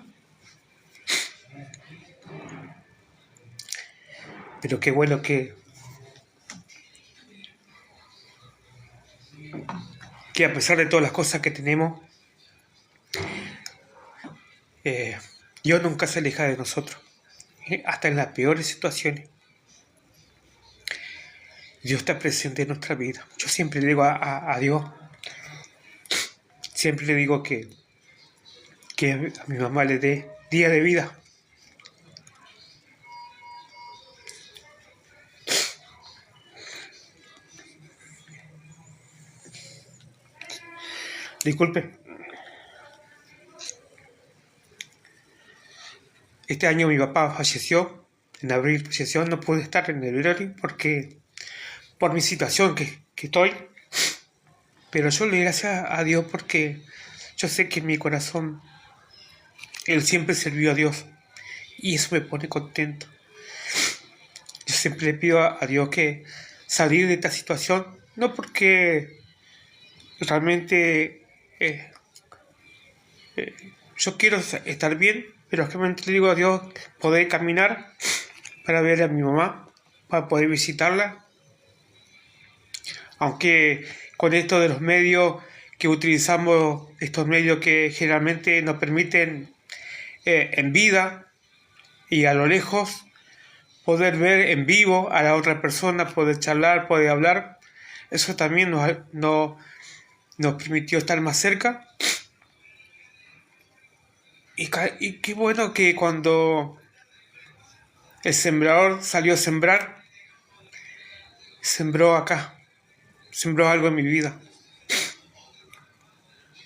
A: Pero qué bueno que a pesar de todas las cosas que tenemos, eh, Dios nunca se aleja de nosotros, hasta en las peores situaciones. Dios está presente en nuestra vida. Yo siempre le digo a Dios, siempre le digo que a mi mamá le dé día de vida. Disculpe. Este año mi papá falleció, en abril falleció, no pude estar en el velorio porque por mi situación que estoy, pero yo le doy gracias a Dios porque yo sé que en mi corazón Él siempre sirvió a Dios y eso me pone contento. Yo siempre le pido a Dios que salir de esta situación, no porque realmente yo quiero estar bien, pero realmente le digo a Dios poder caminar para ver a mi mamá, para poder visitarla, aunque con esto de los medios que utilizamos, estos medios que generalmente nos permiten en vida y a lo lejos poder ver en vivo a la otra persona, poder charlar, poder hablar, eso también nos permitió estar más cerca. Y qué bueno que cuando el sembrador salió a sembrar, sembró acá, sembró algo en mi vida.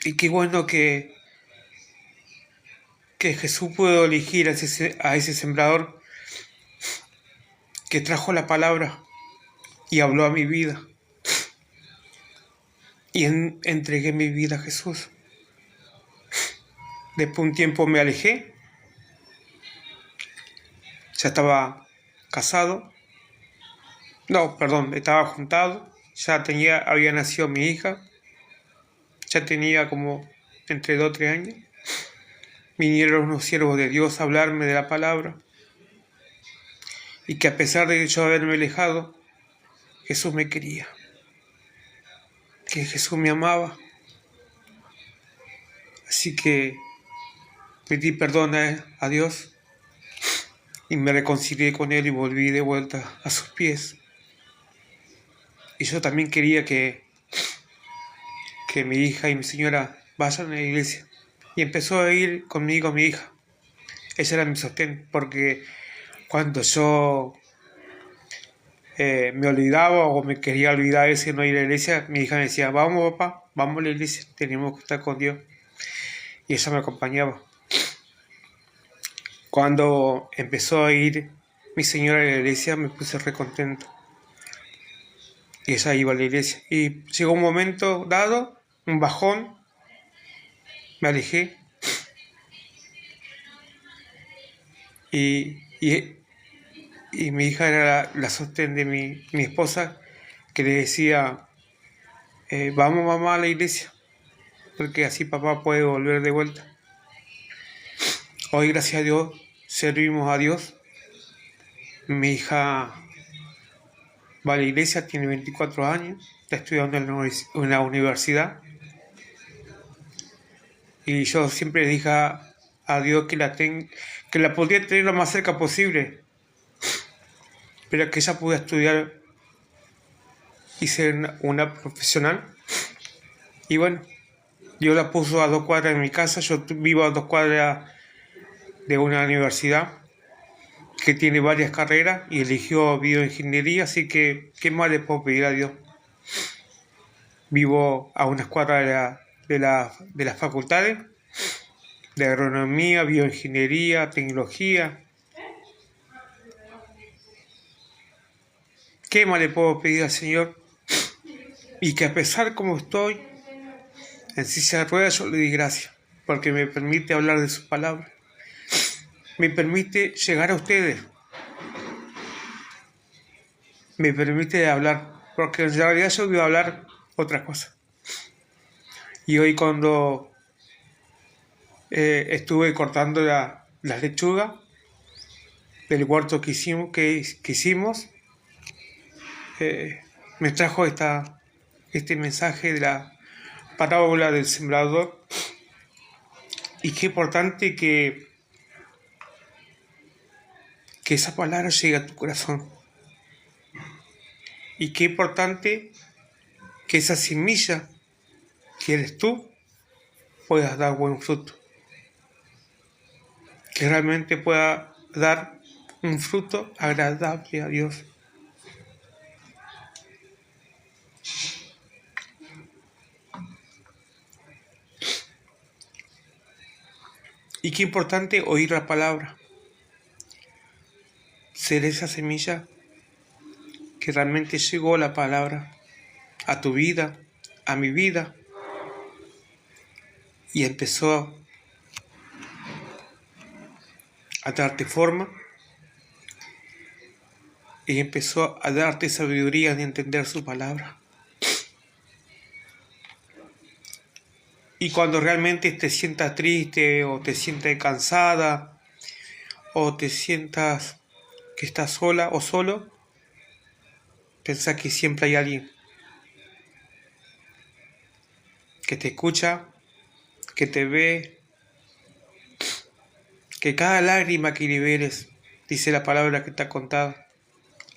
A: Y qué bueno que Jesús pudo elegir a ese sembrador que trajo la palabra y habló a mi vida. Y entregué mi vida a Jesús. Después de un tiempo me alejé. Ya estaba casado. No, perdón, estaba juntado. Ya había nacido mi hija. Ya tenía como entre 2 o 3 años. Vinieron unos siervos de Dios a hablarme de la palabra. Y que a pesar de yo haberme alejado, Jesús me quería. Que Jesús me amaba. Así que pedí perdón a Dios y me reconcilié con Él y volví de vuelta a sus pies. Y yo también quería que mi hija y mi señora vayan a la iglesia. Y empezó a ir conmigo mi hija. Ella era mi sostén, porque cuando yo me olvidaba o me quería olvidar de no ir a la iglesia, mi hija me decía, vamos papá, vamos a la iglesia, tenemos que estar con Dios. Y ella me acompañaba. Cuando empezó a ir mi señora a la iglesia, me puse re contento. Y ella iba a la iglesia. Y llegó un momento dado, un bajón, me alejé. Y Y, y mi hija era la sostén de mi esposa, que le decía, vamos mamá a la iglesia, porque así papá puede volver de vuelta. Hoy, gracias a Dios, servimos a Dios. Mi hija va a la iglesia, tiene 24 años, está estudiando en la universidad. Y yo siempre dije a Dios que la podría tener lo más cerca posible, pero que ella pueda estudiar y ser una profesional. Y bueno, yo la puso a 2 cuadras de mi casa. Yo vivo a 2 cuadras de una universidad que tiene varias carreras y eligió bioingeniería, así que ¿qué más le puedo pedir a Dios? Vivo a unas cuadras de las facultades de agronomía, bioingeniería, tecnología. ¿Qué más le puedo pedir al Señor? Y que a pesar como estoy en silla de ruedas, yo le di gracias, porque me permite hablar de su palabra, me permite llegar a ustedes, me permite hablar, porque en realidad yo iba a hablar otra cosa. Y hoy cuando estuve cortando las lechugas del huerto que hicimos, me trajo este mensaje de la parábola del sembrador. Y qué importante que esa palabra llegue a tu corazón. Y qué importante que esa semilla que eres tú puedas dar buen fruto. Que realmente pueda dar un fruto agradable a Dios. Y qué importante oír la palabra. Ser esa semilla que realmente llegó la palabra a tu vida, a mi vida, y empezó a darte forma y empezó a darte sabiduría de entender su palabra. Y cuando realmente te sientas triste o te sientas cansada o te sientas que estás sola o solo, pensá que siempre hay alguien que te escucha, que te ve, que cada lágrima que liberes, dice la palabra que está contada,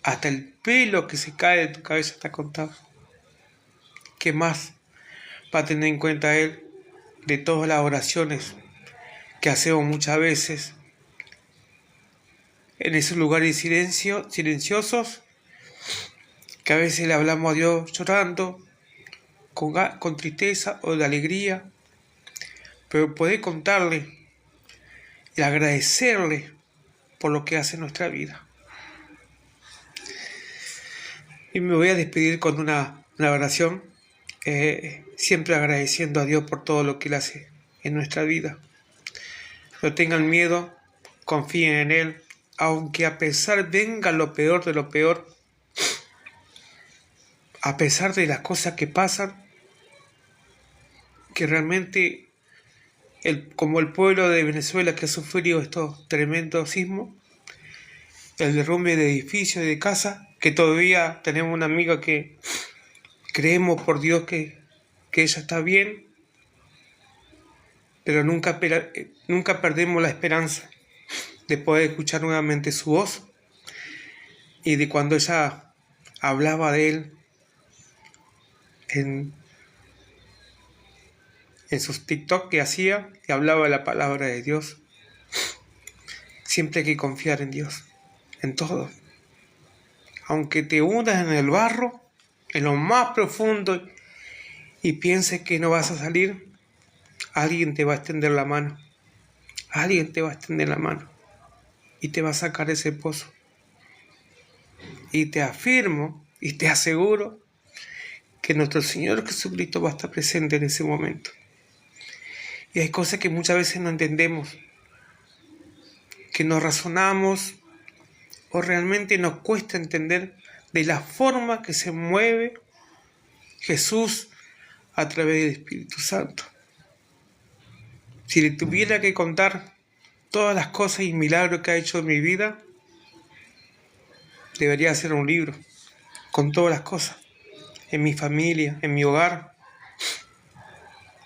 A: hasta el pelo que se cae de tu cabeza está contado. ¿Qué más va a tener en cuenta Él de todas las oraciones que hacemos muchas veces en esos lugares silenciosos, que a veces le hablamos a Dios llorando, con tristeza o de alegría, pero poder contarle y agradecerle por lo que hace en nuestra vida? Y me voy a despedir con una oración, siempre agradeciendo a Dios por todo lo que Él hace en nuestra vida. No tengan miedo, confíen en Él, aunque a pesar venga lo peor de lo peor, a pesar de las cosas que pasan, que realmente, como el pueblo de Venezuela que ha sufrido estos tremendos sismos, el derrumbe de edificios y de casas, que todavía tenemos una amiga que creemos por Dios que ella está bien, pero nunca perdemos la esperanza de poder escuchar nuevamente su voz y de cuando ella hablaba de Él en sus TikTok que hacía, y hablaba de la palabra de Dios. Siempre hay que confiar en Dios, en todo. Aunque te hundas en el barro, en lo más profundo, y pienses que no vas a salir, alguien te va a extender la mano. Alguien te va a extender la mano y te va a sacar de ese pozo. Y te afirmo y te aseguro que nuestro Señor Jesucristo va a estar presente en ese momento. Y hay cosas que muchas veces no entendemos, que no razonamos, o realmente nos cuesta entender de la forma que se mueve Jesús a través del Espíritu Santo. Si le tuviera que contar todas las cosas y milagros que ha hecho en mi vida, debería hacer un libro con todas las cosas, en mi familia, en mi hogar.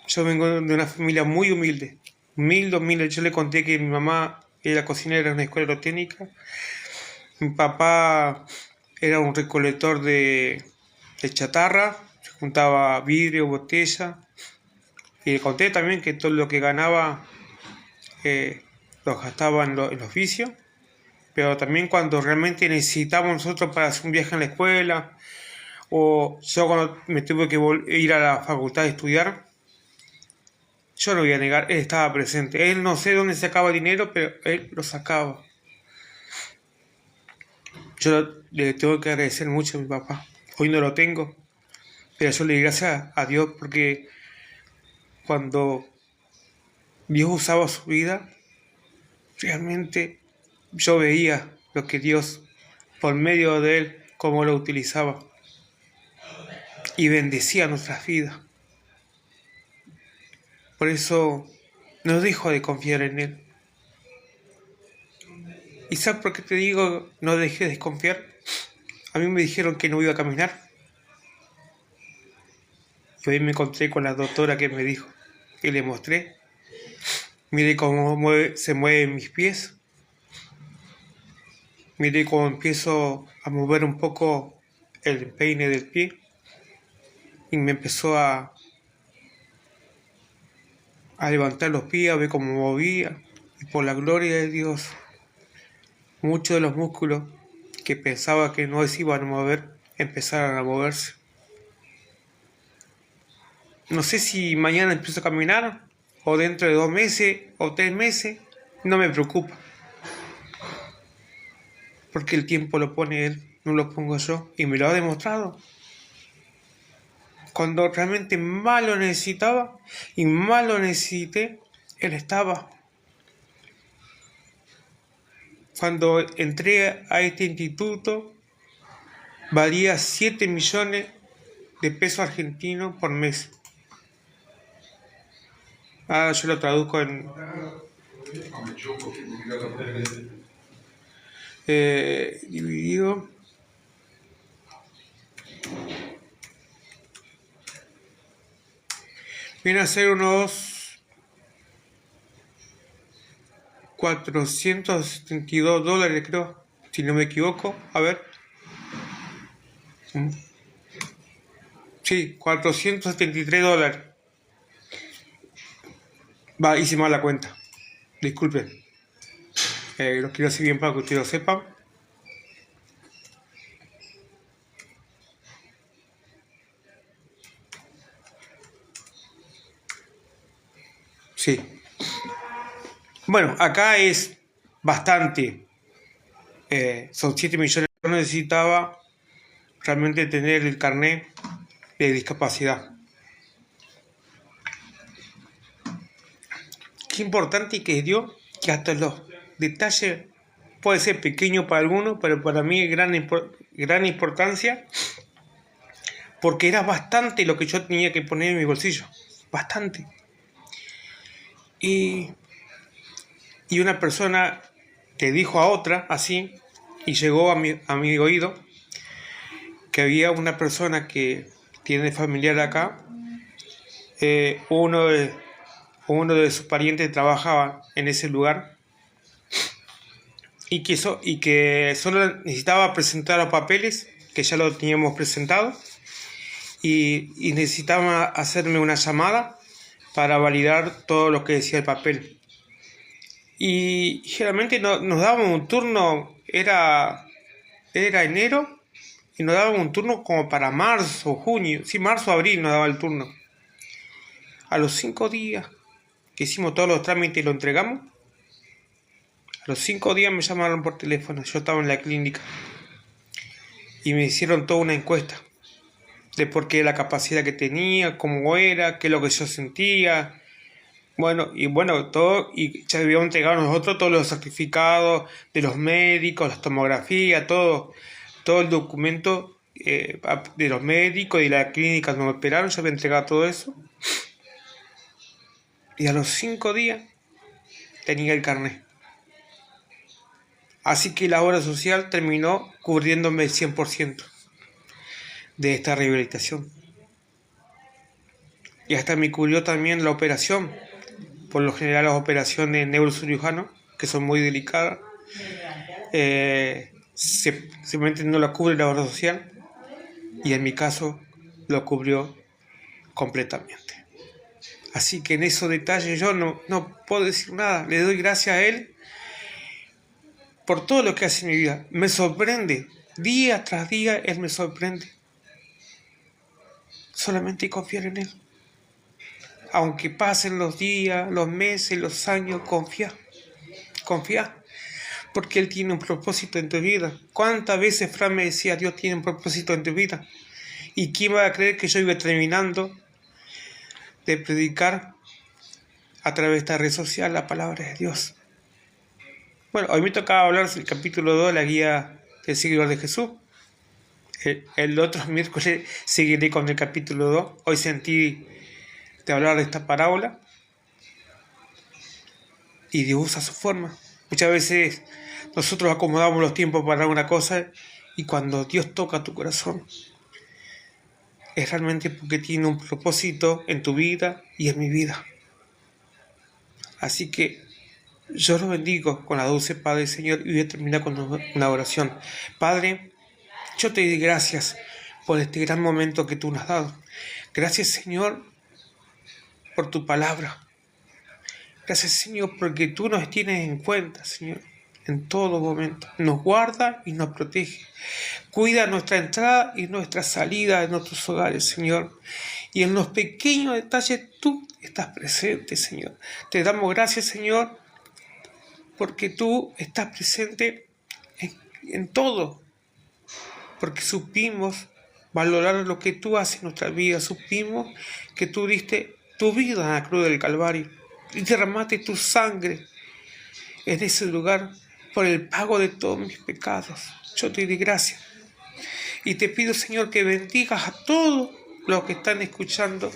A: Yo vengo de una familia muy humilde, humilde. Yo le conté que mi mamá era cocinera en una escuela agrotécnica, mi papá era un recolector de chatarra, se juntaba vidrio, botella, y le conté también que todo lo que ganaba lo gastaba en los vicios, pero también cuando realmente necesitábamos nosotros para hacer un viaje en la escuela, o yo cuando me tuve que ir a la facultad a estudiar, yo no voy a negar, él estaba presente. Él no sé dónde sacaba dinero, pero él lo sacaba. Yo le tengo que agradecer mucho a mi papá. Hoy no lo tengo, pero yo le doy gracias a Dios porque cuando Dios usaba su vida, realmente yo veía lo que Dios, por medio de él, cómo lo utilizaba y bendecía nuestras vidas. Por eso no dejo de confiar en él. ¿Y sabes por qué te digo no dejé de desconfiar? A mí me dijeron que no iba a caminar. Y hoy me encontré con la doctora que me dijo, y le mostré. Mire cómo se mueven mis pies. Mire cómo empiezo a mover un poco el empeine del pie. Y me empezó a levantar los pies, a ver cómo movía. Y por la gloria de Dios, muchos de los músculos que pensaba que no se iban a mover, empezaron a moverse. No sé si mañana empiezo a caminar, o dentro de 2 meses, o 3 meses, no me preocupa. Porque el tiempo lo pone él, no lo pongo yo, y me lo ha demostrado. Cuando realmente más lo necesitaba, y más lo necesité, él estaba. Cuando entré a este instituto, valía 7 millones de pesos argentinos por mes. Ahora yo lo traduzco en dividido. Viene a ser unos $472, creo, si no me equivoco. A ver. Sí, $473. Va, hice mal la cuenta. Disculpen. Lo quiero hacer bien para que ustedes lo sepan. Sí. Bueno, acá es bastante. Son 7 millones. Yo necesitaba realmente tener el carnet de discapacidad. Qué importante que dio que hasta los detalles puede ser pequeño para algunos, pero para mí es gran importancia, porque era bastante lo que yo tenía que poner en mi bolsillo, bastante. Y una persona que dijo a otra así, y llegó a mi oído, que había una persona que tiene familiar acá, uno de sus parientes trabajaba en ese lugar, y que solo necesitaba presentar los papeles, que ya lo teníamos presentado, y necesitaba hacerme una llamada para validar todo lo que decía el papel. Y generalmente nos daban un turno, era enero, y nos daban un turno como para marzo, junio, sí, marzo, abril nos daba el turno. A los 5 días que hicimos todos los trámites y lo entregamos, a los 5 días me llamaron por teléfono, yo estaba en la clínica, y me hicieron toda una encuesta de por qué la capacidad que tenía, cómo era, qué es lo que yo sentía, Todo, y ya habíamos entregado nosotros todos los certificados de los médicos, las tomografías, todo el documento de los médicos y la clínica donde me operaron, ya había entregado todo eso. Y a los 5 días tenía el carnet. Así que la obra social terminó cubriéndome el 100% de esta rehabilitación. Y hasta me cubrió también la operación. Por lo general las operaciones neurocirujano, que son muy delicadas, simplemente no la cubre la obra social, y en mi caso lo cubrió completamente. Así que en esos detalles yo no puedo decir nada. Le doy gracias a Él por todo lo que hace en mi vida. Me sorprende, día tras día Él me sorprende. Solamente confiar en Él. Aunque pasen los días, los meses, los años, confía. Porque Él tiene un propósito en tu vida. ¿Cuántas veces Fran me decía, Dios tiene un propósito en tu vida? ¿Y quién va a creer que yo iba terminando de predicar a través de esta red social la palabra de Dios? Bueno, hoy me tocaba hablar del capítulo 2 de la guía del seguidor de Jesús. El otro miércoles seguiré con el capítulo 2. Hoy sentí de hablar de esta parábola. Y Dios usa su forma. Muchas veces nosotros acomodamos los tiempos para una cosa, y cuando Dios toca tu corazón, es realmente porque tiene un propósito en tu vida y en mi vida. Así que yo los bendigo con la dulce paz del Señor, y voy a terminar con una oración. Padre, yo te doy gracias por este gran momento que tú nos has dado. Gracias, Señor, por tu palabra. Gracias, Señor, porque tú nos tienes en cuenta, Señor, en todo momento. Nos guarda y nos protege. Cuida nuestra entrada y nuestra salida de nuestros hogares, Señor. Y en los pequeños detalles tú estás presente, Señor. Te damos gracias, Señor, porque tú estás presente en todo. Porque supimos valorar lo que tú haces en nuestra vida. Supimos que tú diste tu vida en la cruz del Calvario y derramaste tu sangre en ese lugar por el pago de todos mis pecados. Yo te doy gracias. Y te pido, Señor, que bendigas a todos los que están escuchando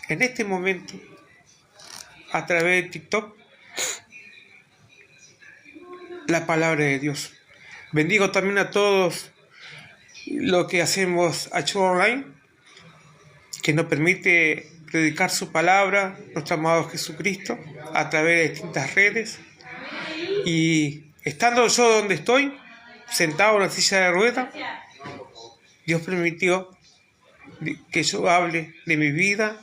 A: en este momento a través de TikTok la palabra de Dios. Bendigo también a todos los que hacemos Show Online, que nos permite predicar su palabra, nuestro amado Jesucristo, a través de distintas redes. Y estando yo donde estoy, sentado en la silla de ruedas, Dios permitió que yo hable de mi vida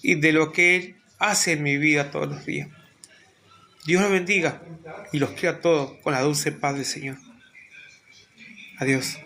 A: y de lo que Él hace en mi vida todos los días. Dios los bendiga y los quiera a todos con la dulce paz del Señor. Adiós.